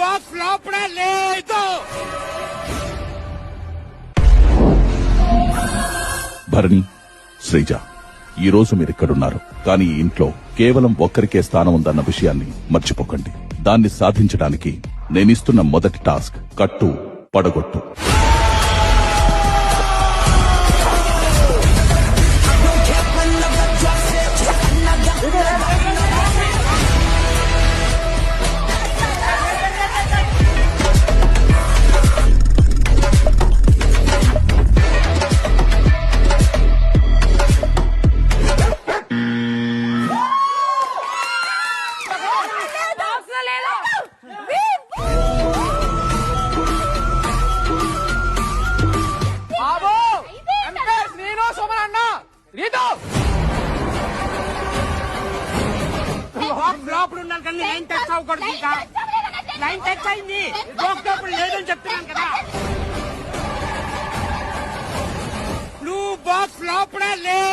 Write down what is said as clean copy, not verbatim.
Box లోపల లేదు. భరణి, శ్రీజ, ఈ రోజు మీరిక్కడున్నారు. కానీ ఈ ఇంట్లో కేవలం ఒక్కరికే స్థానం ఉందన్న విషయాన్ని మర్చిపోకండి. దాన్ని సాధించడానికి నేనిస్తున్న మొదటి టాస్క్ కట్టు పడగొట్టు. బాబు ఎంపైర్ నేను సోమన్ అన్న రీతు బాక్స్ లోపల ఉన్నాను కానీ లైన్ టచ్ అవ్వకూడదు. ఇంకా లైన్ టచ్ అయింది. బాక్స్ లోపల లేదని చెప్తున్నాను కదా. బ్లూ బాక్స్ లోపల లేదు.